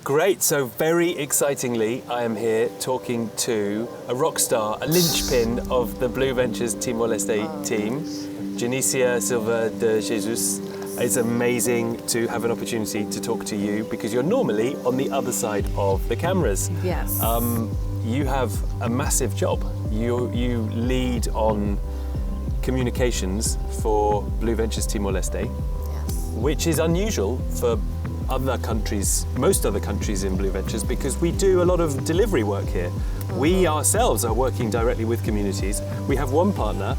Great, so very excitingly, I am here talking to a rock star, a linchpin of the Blue Ventures Timor-Leste team, Janicia Silva de Jesus. It's amazing to have an opportunity to talk to you because you're normally on the other side of the cameras. Yes. You have a massive job. You lead on communications for Blue Ventures Timor-Leste, Yes. which is unusual for other countries, most other countries in Blue Ventures, because we do a lot of delivery work here. We ourselves are working directly with communities. We have one partner,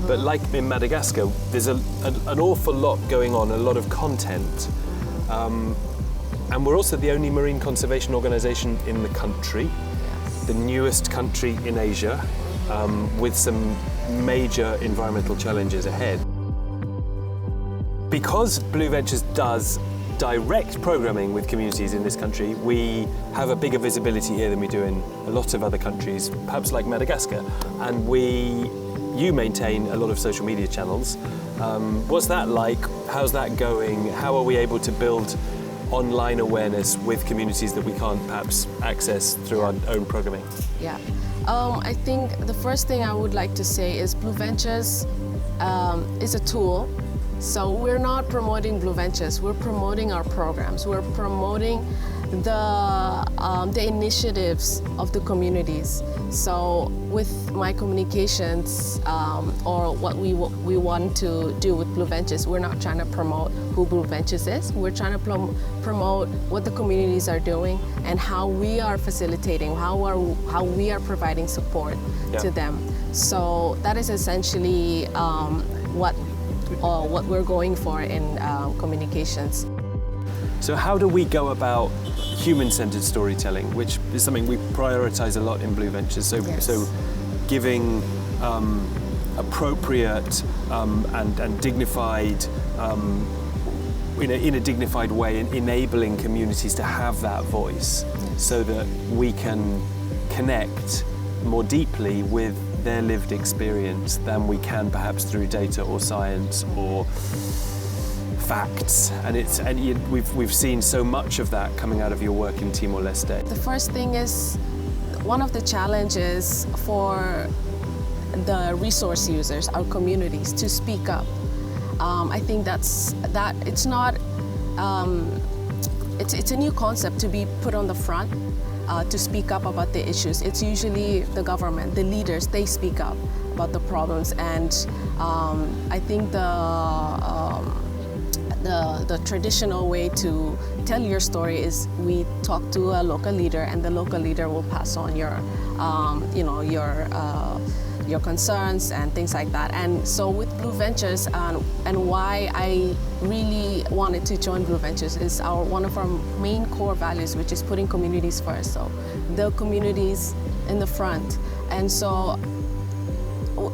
but like in Madagascar, there's an awful lot going on, a lot of content. And we're also the only marine conservation organisation in the country, the newest country in Asia, with some major environmental challenges ahead. Because Blue Ventures does direct programming with communities in this country, we have a bigger visibility here than we do in a lot of other countries, perhaps like Madagascar. And you maintain a lot of social media channels. What's that like? How's that going? How are we able to build online awareness with communities that we can't perhaps access through our own programming? Yeah. I think the first thing I would like to say is Blue Ventures is a tool. So we're not promoting Blue Ventures, we're promoting our programs. We're promoting the initiatives of the communities. So with my communications or what we want to do with Blue Ventures, we're not trying to promote who Blue Ventures is. We're trying to promote what the communities are doing and how we are facilitating, how we are providing support to them. So that is essentially what we're going for in communications. So how do we go about human-centered storytelling, which is something we prioritize a lot in Blue Ventures? So giving appropriate and dignified, in a dignified way, and enabling communities to have that voice, so that we can connect more deeply with their lived experience than we can perhaps through data or science or facts. And we've seen so much of that coming out of your work in Timor-Leste. The first thing is, one of the challenges for the resource users, our communities, to speak up. I think it's a new concept to be put on the front. To speak up about the issues. It's usually the government, the leaders, they speak up about the problems, and I think the traditional way to tell your story is we talk to a local leader, and the local leader will pass on your concerns and things like that. And so with Blue Ventures, and why I really wanted to join Blue Ventures is one of our main core values, which is putting communities first. So the communities in the front. And so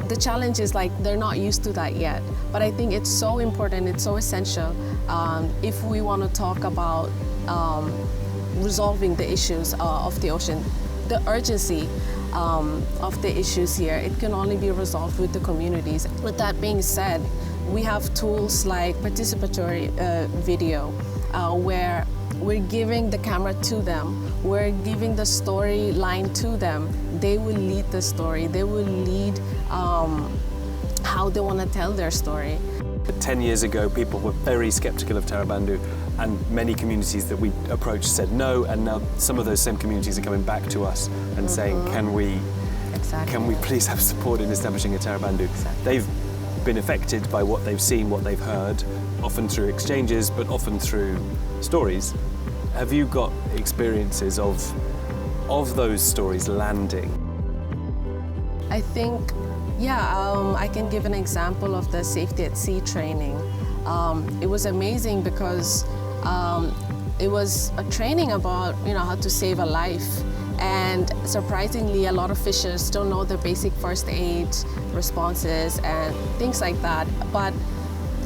the challenge is they're not used to that yet. But I think it's so important, it's so essential if we want to talk about resolving the issues of the ocean. The urgency of the issues here, it can only be resolved with the communities. With that being said, we have tools like participatory video, where we're giving the camera to them, we're giving the storyline to them. They will lead the story, they will lead how they want to tell their story. 10 years ago, people were very skeptical of Tarabandu, and many communities that we approached said no, and now some of those same communities are coming back to us and saying, can we please have support in establishing a Tarabandu? Exactly. They've been affected by what they've seen, what they've heard, often through exchanges, but often through stories. Have you got experiences of those stories landing? I think, I can give an example of the safety at sea training. It was amazing because it was a training about how to save a life, and surprisingly a lot of fishers don't know the basic first aid responses and things like that. But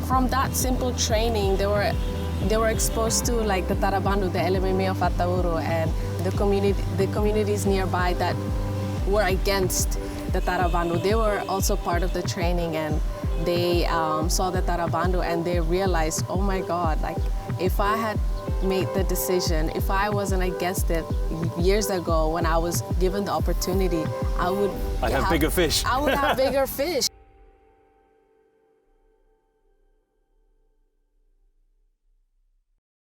from that simple training, they were exposed to the Tarabandu, the LMMA of Atauro, and the communities nearby that were against the Tarabandu. They were also part of the training, and they saw the Tarabandu and they realized, oh my God, if I had made the decision. If I wasn't against it years ago when I was given the opportunity, I'd have bigger fish. I would have bigger fish.